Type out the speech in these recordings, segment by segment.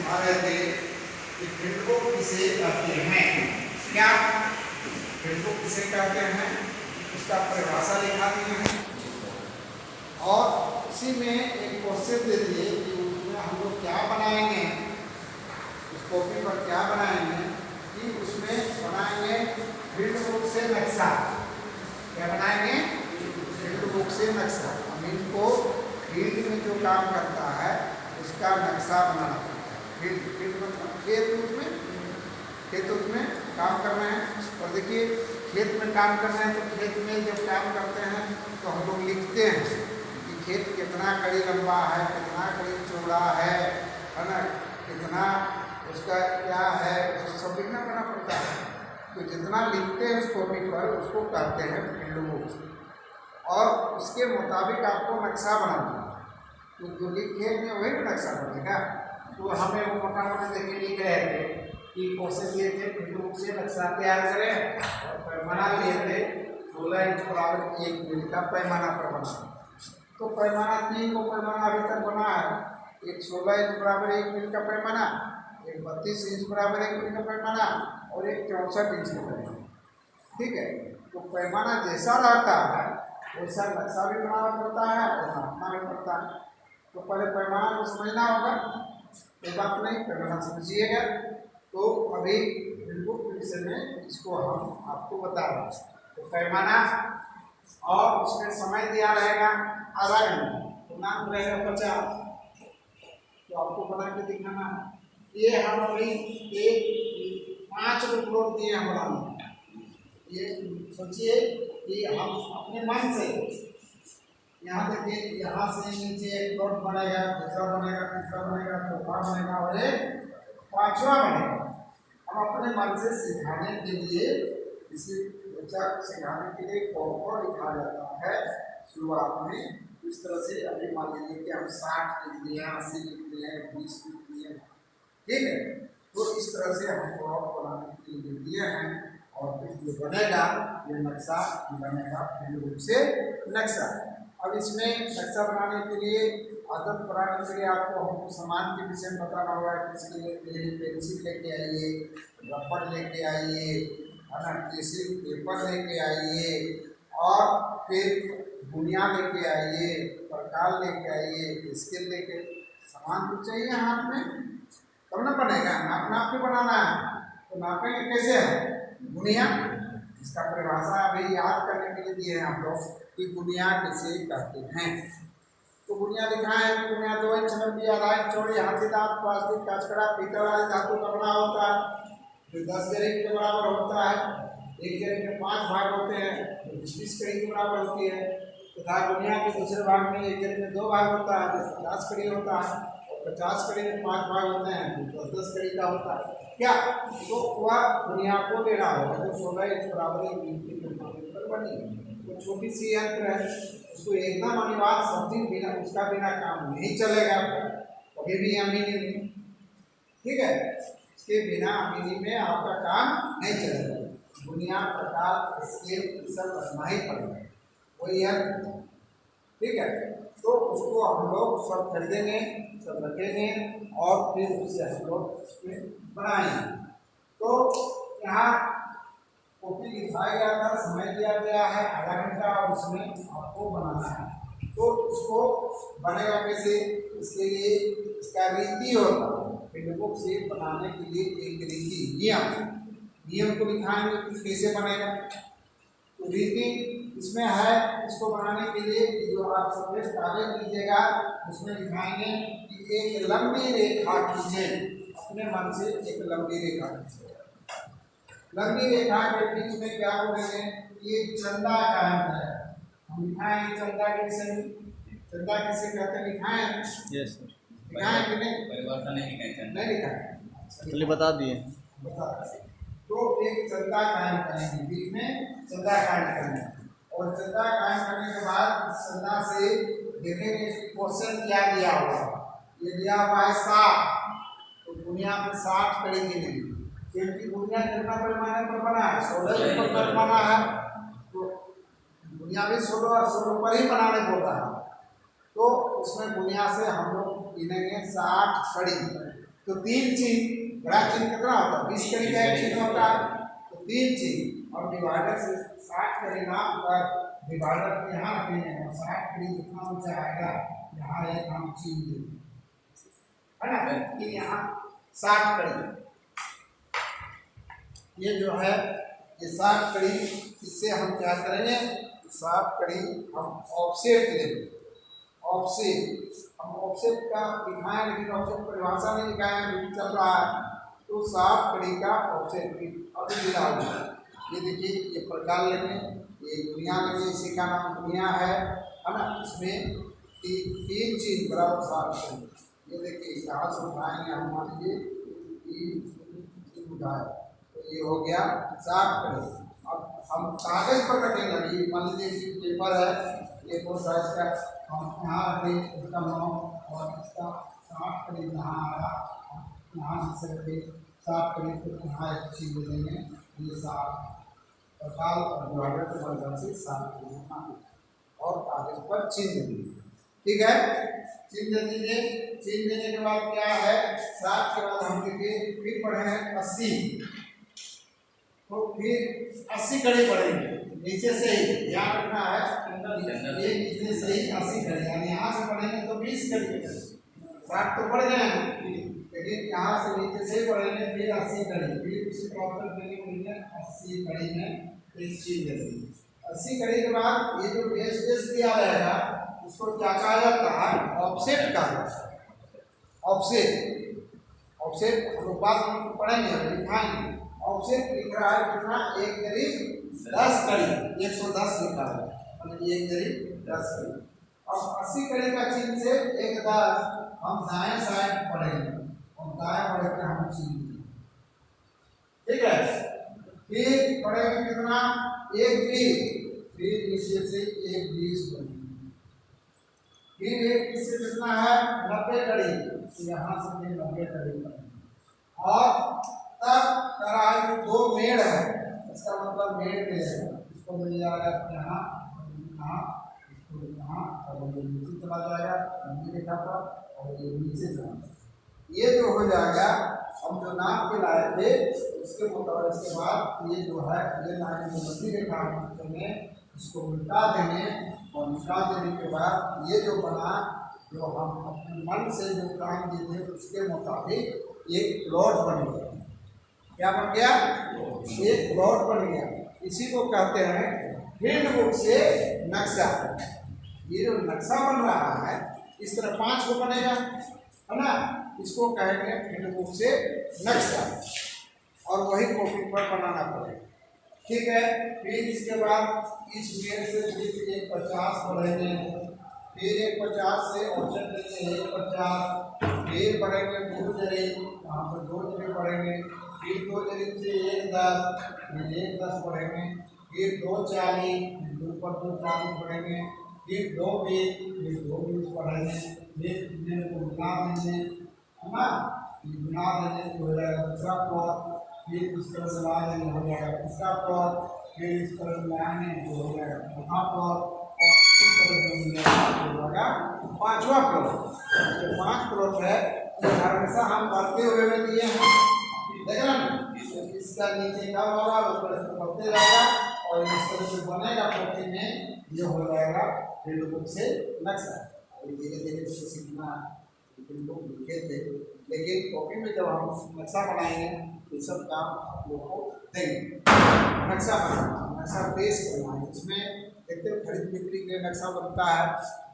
दिखा रहे थे कि फील्ड को किसे कहते हैं। क्या फील्ड को किसे कहते हैं उसका परिभाषा लिखा दिए हैं और उसी में एक क्वेश्चन दे दिए कि उसमें हम लोग क्या बनाएंगे, उस कॉपी पर क्या बनाएंगे कि उसमें बनाएंगे फील्ड बुक से नक्शा। क्या बनाएंगे? फील्ड बुक से नक्शा। हम इनको फील्ड में जो काम करता है उसका नक्शा बनाना पड़ता है। फील्ड मतलब खेत में काम करना है। और देखिए खेत में काम करना है तो खेत में जब काम करते हैं तो हम लोग लिखते हैं कि खेत कितना कड़ी लंबा है, कितना कड़ी चौड़ा है ना, कितना उसका क्या है, उसको सब लिखना पड़ना पड़ता है। तो जितना लिखते हैं उस कॉपी पर उसको कहते हैं फील्ड बुक। और उसके मुताबिक आपको नक्शा बनाना है। तो जो लिखे हैं वही नक्शा बनेगा। तो हमें वो मोटा मोटा देखिए लिख रहे थे कि क्वेश्चन लिए थे फील्ड बुक से नक्शा तैयार करें और पैमाना लिए थे 16 इंच बराबर 1 मील का पैमाना पर बना। तो पैमाना 3 को पैमाना अभी तक बना है, एक 16 इंच बराबर 1 मील का पैमाना, एक 32 इंच बराबर 1 मील का पैमाना और एक 64 इंच का पैमाना। ठीक है, तो पैमाना जैसा रहता है वैसा नक्शा भी बनाना पड़ता है और नापना भी पड़ता है। तो पहले पैमाना को समझना होगा, कोई बात नहीं, पैमाना समझिएगा। तो अभी बिल्कुल विषय में इसको हम आपको बता रहे हैं। तो पैमाना और उसमें समय दिया रहेगा आधा घंटा, तो नाम रहेगा 50। तो आपको बना के दिखाना है। ये हम अभी 5 रिपोर्ट दिए हैं बनाने। ये सोचिए कि हम अपने मन से यहाँ देखिए, यहाँ से नीचे एक प्लॉट बनेगा, दूसरा बनेगा, तीसरा बनेगा, चौथा बनेगा और एक 5वां बनेगा। हम अपने मन से सिखाने के लिए, किसी बच्चा को सिखाने के लिए कौन लिखा जाता है शुरुआत में इस तरह से। अभी मान लीजिए कि हम 60 लिख दिए, 80 लिख दिए, 20 लिख दिए, ठीक है। तो इस तरह से हम प्लॉट बनाने के लिए दिए हैं और फिर जो बनेगा ये नक्शा बनेगा फील्ड बुक से नक्शा। अब इसमें नक्शा बनाने के लिए, आदत बनाने के लिए आपको हमको सामान के विषय में बताना होगा। इसके लिए पेंसिल लेके आइए, रबड़ लेके आइए, है ना, टिश्यू पेपर लेके आइए और फिर बुनिया लेके आइए, प्रकार लेके आइए, स्केल लेके। सामान तो चाहिए हाथ में तब ना बनेगा। नाप के बनाना है तो नापेंगे कैसे है? बुनिया। इसका परिभाषा अभी याद करने के लिए दिए हैं हम लोग कि बुनिया किसे कहते हैं। तो बुनिया लिखा है कि बुनिया 2 इंच लंबी, आधा इंच चौड़ी, हाथीदार, प्लास्टिक, कांचकड़ा, पीतल वाली धातु का बना होता है, जो 10 जरी के बराबर होता है। एक जरी के 5 भाग होते हैं तो 20 कड़ी के बराबर होती है। तथा बुनिया के दूसरे भाग में एक जरी में 2 भाग होता है तो 50 कड़ी होता है, और 50 कड़ी में 5 भाग होते हैं तो 10-10 कड़ी का होता है। क्या? तो वह बुनिया को लेना होगा जो 16 इंच बराबर 1 मील की पर बनी है। तो छोटी सी यंत्र है, उसको एकदम अनिवार्य समझिए, बिना उसका बिना काम नहीं चलेगा कभी भी अमीनी में। ठीक है, इसके बिना अमीनी में आपका काम नहीं चलेगा। बुनिया, प्रकार, स्केल सब रखना ही पड़ेगा, वही यंत्र। ठीक है, तो उसको हम लोग सब खरीदेंगे, सब रखेंगे और फिर उसे हम लोग उसमें बनाएंगे। तो यहाँ कॉपी लिखाया गया था, समय दिया गया है आधा घंटा और उसमें आपको बनाना है। तो उसको बनेगा कैसे? इसके लिए इसका रीति होता है। फील्ड बुक से बनाने के लिए एक रीति नियम को लिखाएंगे कि कैसे बनेगा। तो रीति इसमें है, इसको बनाने के लिए जो आप सफेद कागज लीजिएगा उसमें लिखाएंगे कि एक लंबी रेखा खींचे। अपने मन से एक लंबी रेखा खींचे। लंबी रेखा के बीच में क्या बोलेंगे? ये चंदा कायम है। हम लिखाएं चंदा कैसे? चंदा किसे कहते हैं? लिखाएं? Yes sir. लिखाएं कि नहीं? परिभाषा नहीं लिखाएं। नहीं लिखाएं, चलिए बता दिए। तो एक चंदा कायम करेंगे, बीच में चंदा कायम करेंगे और चंदा कायम करने के बाद चंदा से देखेंगे क्वेश्चन क्या दिया हुआ। ये दिया हुआ है 60, तो दुनिया में 60 कड़ी गिनेंगे क्योंकि दुनिया कितना पैमाने पर बना है? 16 इंच पर बना है। तो दुनिया भी 16 पर ही बनाने को रहा है। तो उसमें दुनिया से हम लोग गिनेंगे 60 कड़ी। तो 3 चिन्ह, बड़ा चिन्ह कितना होता है? 20 कड़ी का एक चिन्ह होता है, तो 3 चिन्ह। और डिवाइडर से 60 कड़ी नाम पर डिवाइडर को यहाँ रखेंगे और 60 कड़ी जितना ऊंचा आएगा यहाँ एक हम चिन्ह देंगे, है ना, कि यहाँ 60 कड़ी, ये जो है ये 60 कड़ी, इससे हम क्या करेंगे, 60 कड़ी हम ऑफसेट लेंगे। ऑफसेट हम ऑफसेट का दिखाएं, लेकिन ऑफसेट परिभाषा नहीं दिखाएं, अभी चल रहा है, तो 60 कड़ी का ऑफसेट भी अभी मिला हुआ है। ये देखिए, ये प्रकार लेंगे, ये दुनिया लेंगे, इसी का नाम दुनिया है ना। इसमें 3 चीज बराबर 60 कड़ी, ये देखिए यहाँ से उठाएंगे हम, मान लीजिए 3 उठाए, तो ये हो गया 60 कड़ी। अब हम कागज पर रखेंगे, अभी मान लीजिए पेपर है, ये फोर साइज का, हम यहाँ रखें इसका 9 और इसका 60 कड़ी यहाँ आया, यहाँ से रखें 60 कड़ी, तो यहाँ एक चीज ले लेंगे, ये 60 प्रकार और डिवाइडर के माध्यम से 60 कड़ी और कागज पर चिन्ह दीजिए। ठीक है, चिन्ह दे दीजिए। चिन्ह देने के बाद क्या है, 60 के बाद हम देखिए फिर पढ़े हैं 80, तो फिर 80 कड़ी पढ़ेंगे, नीचे से ही ध्यान रखना है, ये नीचे से ही 80 कड़ी, यानी यहाँ से पढ़ेंगे तो 20 कड़ी, 60 तो पढ़ गए हैं, लेकिन यहाँ से नीचे से ही पढ़ेंगे फिर 80 कड़ी, फिर उसी प्रॉपर देंगे 80 कड़ी में एक चीज देंगे। 80 कड़ी के बाद ये जो बेस दिया रहेगा उसको क्या कहा जाता है, ऑफसेट कहा जाता है। ऑफसेट हम लोग बाद में पढ़ेंगे, दिखाएंगे। ऑफसेट लिख रहा है कितना, 1 करीब 10 कड़ी, 110 लिखा है, मतलब 1 करीब 10 कड़ी। अब 80 कड़ी का चिन्ह से 1 10 हम दाएं साइड पढ़ेंगे और दाएं पढ़ के हम चिन्ह, ठीक है। फिर पढ़ेंगे कितना, 1 20, फिर नीचे से 1 20 पढ़ेंगे, फिर 1 20 से कितना है 90 कड़ी, तो यहाँ से भी 90 कड़ी पढ़ेंगे। और तब कराई 2 मेड़ है, इसका मतलब मेड़ मिलेगा, इसको मिल जाएगा यहाँ यहाँ, इसको यहाँ, और ये नीचे चला जाएगा नीचे रेखा पर, और ये नीचे चला, ये जो हो जाएगा हम जो नाप के लाए थे उसके मुताबिक। इसके बाद ये जो है ये लाइन जो मध्य रेखा में इसको उल्टा देंगे, और उल्टा देने के बाद ये जो बना, जो हम अपने मन से जो काम दिए थे उसके मुताबिक एक प्लॉट बन गया। क्या बन गया, एक प्लॉट बन गया। इसी को कहते हैं फील्ड बुक से नक्शा। ये जो नक्शा बन रहा है इस तरह 5 को बनेगा, है ना, इसको कहेंगे फील्ड बुक से नक्शा, और वही कॉपी पर बनाना पड़ेगा। ठीक है, फिर इसके बाद इस मेल से फिर 150 बढ़ेंगे, फिर 150 से ऑप्शन देंगे 150, फिर बढ़ेंगे 2 जरी, वहाँ पर 2 जरी बढ़ेंगे, फिर 2 जरी से 1 10, फिर 1 10 बढ़ेंगे, फिर 2 40, 2 पर 2 40 बढ़ेंगे, फिर 2 20, फिर 2 20 बढ़ेंगे, फिर को मिला देंगे, है ना, मिला देंगे तो हो जाएगा दूसरा प्लॉट, फिर इस तरह से ला देंगे हो जाएगा तीसरा प्लॉट, फिर इस तरह से लाएंगे तो हो जाएगा चौथा प्लॉट, और इस तरह से हो जाएगा 5वां प्लॉट। जो 5 प्लॉट है ये हमेशा हम बढ़ते हुए में दिए हैं, देख रहे हैं, इसका नीचे कम होगा ऊपर से बढ़ते जाएगा, और इस तरह से बनेगा कॉपी में, ये हो जाएगा फील्ड बुक से नक्शा। धीरे धीरे सीखना, फील्ड बुक लिखे थे, लेकिन कॉपी में जब हम नक्शा बनाएंगे ये सब काम आप लोग को देंगे। नक्शा बनाना, नक्शा पेश करना है, इसमें देखते हैं खरीद बिक्री के नक्शा बनता है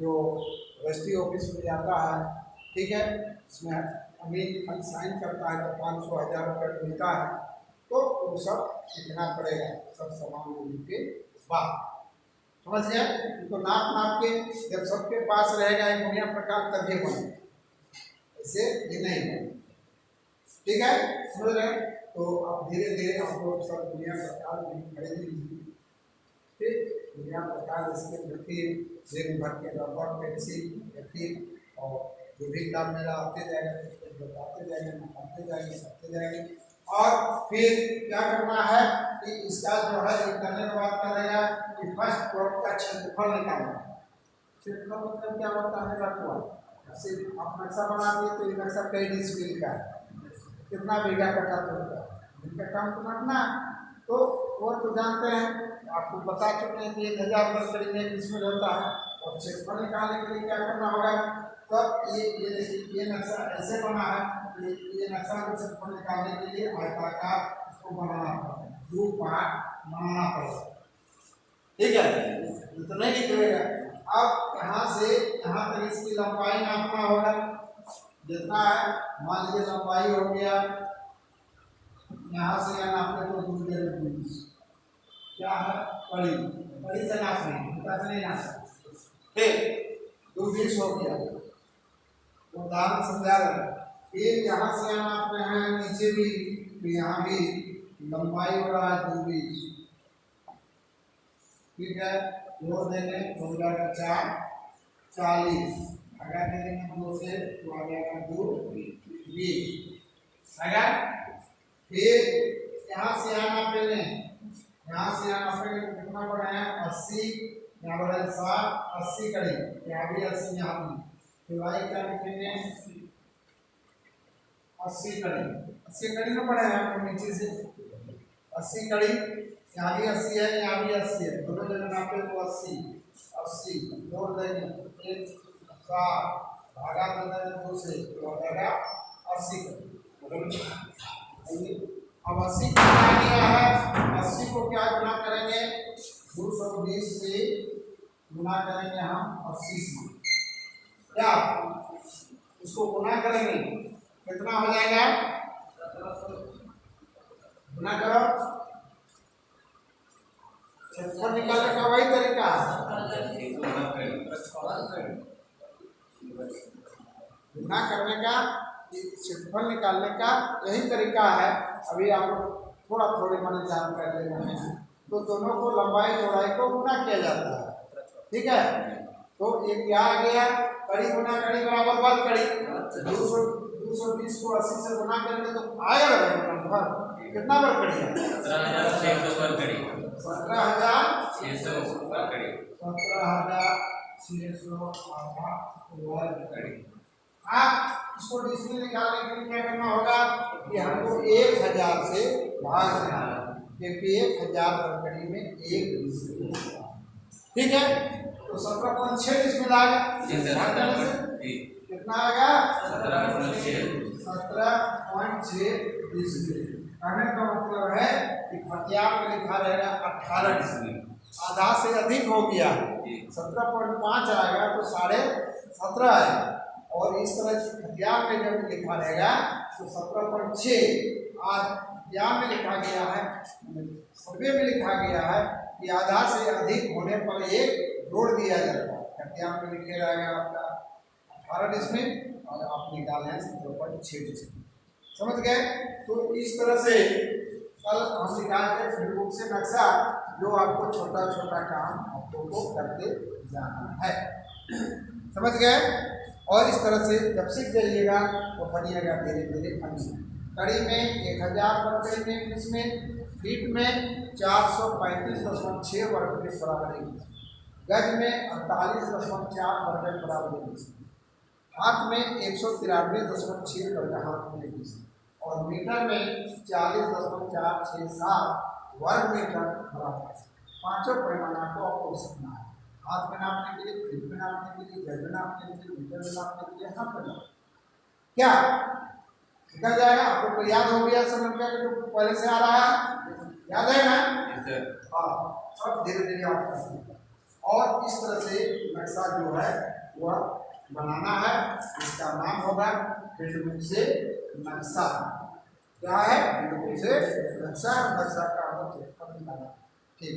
जो रजिस्ट्री ऑफिस में जाता है, ठीक है, इसमें अमीन साइन करता है तो 500 1000 रुपये मिलता है, तो वो सब सीखना पड़ेगा, सब सामान लेने के बाद, समझ गए। तो नाप के जब सबके पास रहेगा एक बढ़िया प्रकार तभी बने, ऐसे ये नहीं बने, ठीक है, समझ रहे। तो अब धीरे धीरे आप लोग सब दुनिया प्रकार खरीद लीजिए, ठीक, दुनिया प्रकार इसके प्रति दिन भर के रबर पेंसिल रखिए, और जो भी काम मेरा आते जाएगा बताते जाएंगे, बताते जाएंगे, सकते जाएंगे। और फिर क्या करना है कि इसका जो है करने के बाद करेगा कि फर्स्ट प्लॉट का क्षेत्रफल निकालना। क्षेत्रफल मतलब क्या होता है, रकबा। सिर्फ आप नक्शा बना दिए तो ये नक्शा कई डिस्प्ले का है, कितना बीघा कटा होगा, इनका काम तो रखना। तो वो तो जानते हैं, आपको बता चुके हैं कि 1000 वर्ग कड़ी में डिसमिल होता है। और क्षेत्रफल निकालने के लिए क्या करना होगा, तब ये देखिए ये नक्शा ऐसे बना है, ये नक्शा को क्षेत्रफल निकालने के लिए आयताकार इसको बनाना पड़ता है, 2 पार्ट बनाना पड़ेगा, ठीक है, तो नहीं निकलेगा। अब यहाँ से यहाँ तक इसकी लंबाई नापना होगा, जितना है मान लीजिए लंबाई हो गया, यहाँ से यहाँ नापने को 2 क्या है, कड़ी कड़ी से नापने, पता से नहीं नाप सकते, ठीक 2 हो गया। उदाहरण समझा रहे, फिर यहाँ से यहाँ नापने हैं नीचे भी, तो यहाँ भी लंबाई हो रहा है 2, ठीक है, जोड़ देंगे 2 × 4 40, अगर देंगे 2 से तो आ जाएगा 2 20, अगर फिर यहाँ से यहाँ नापेंगे, यहाँ से यहाँ नापेंगे तो कितना बढ़ा है 80, यहाँ बढ़ा है 60, 80 कड़ी, यहाँ भी 80, यहाँ भी तो y क्या लिखेंगे 80 कड़ी, 80 कड़ी में बढ़ा है आपको नीचे से 80 कड़ी, यहाँ भी 80 है, यहाँ भी 80 है, दोनों जगह नापे तो 80 जोड़ देंगे 1 7 भागा करना है 2 से तो आ जाएगा 80 अब 80 आ गया है, 80 को क्या गुना करेंगे 220 से गुना करेंगे हम 80 से, क्या उसको गुना करेंगे कितना हो जाएगा, गुना करो, क्षेत्रफल निकालने का वही तरीका है, गुना करने का, क्षेत्रफल निकालने का यही तरीका है। अभी आप लोग थोड़ी मनी जानकारी ले रहे हैं, तो दोनों को लंबाई चौड़ाई को गुना किया जाता है, ठीक है। तो एक क्या आ गया, कड़ी गुना कड़ी बराबर वर्ग कड़ी, 220 को 80 से गुना करेंगे तो आएगा वर्ग, कितना वर्ग कड़ी है 17,600 वर्ग कड़ी, 17,600 वर्ग कड़ी, 17,600 वर्ग कड़ी। आप इसको डिसमिल निकालने के लिए क्या करना होगा कि हमको 1000 से भाग देना है, क्योंकि 1000 वर्ग कड़ी में 1 डिसमिल, ठीक है। तो 17.6 डिसमिल आ गया, कितना आएगा 17.6 डिसमिल। कहने का मतलब है कि खतियान में लिखा रहेगा 18 डिसमिल, आधा से अधिक हो गया, 17.5 आएगा तो 17.5 है, और इस तरह से खतियान में जब लिखा रहेगा तो 17.6, आध्यान में लिखा गया है, सर्वे में लिखा गया है कि आधा से अधिक होने पर एक जोड़ दिया जाता है, खतियान में लिखे रहेगा आपका 18 डिसमिल और आप निकाले हैं 17.6 डिसमिल, समझ गए। तो इस तरह से कल हम सिखाते हैं फिर बुक से नक्शा, जो आपको छोटा छोटा काम आपको करते जाना है, समझ गए। और इस तरह से जब सीख जाइएगा तो बनिएगा धीरे धीरे अन्य। कड़ी में 1000 वर्ग कड़ी में डिसमिल, फीट में 435.6 वर्ग फीट बराबर 1 डिसमिल, गज में 48.4 वर्ग बराबर 1 डिसमिल, हाथ में 193.6 वर्ग हाथ में 1 डिसमिल, और मीटर में 40.467 वर्ग मीटर बराबर। पांचों परिमाण आपको सीखना है, हाथ में नापने के लिए, फीट में नापने के लिए, गज में नापने के लिए, मीटर में नापने के लिए, हाथ में नापने क्या निकल जाएगा। आपको तो याद हो गया सब नंबर जो पहले से आ रहा है, याद है ना, हाँ, सब धीरे धीरे आप करेंगे। और इस तरह से नक्शा जो है वह बनाना है, इसका नाम होगा फील्ड से नक्शा, क्या है फील्ड से नक्शा, नक्शा का मतलब ठीक।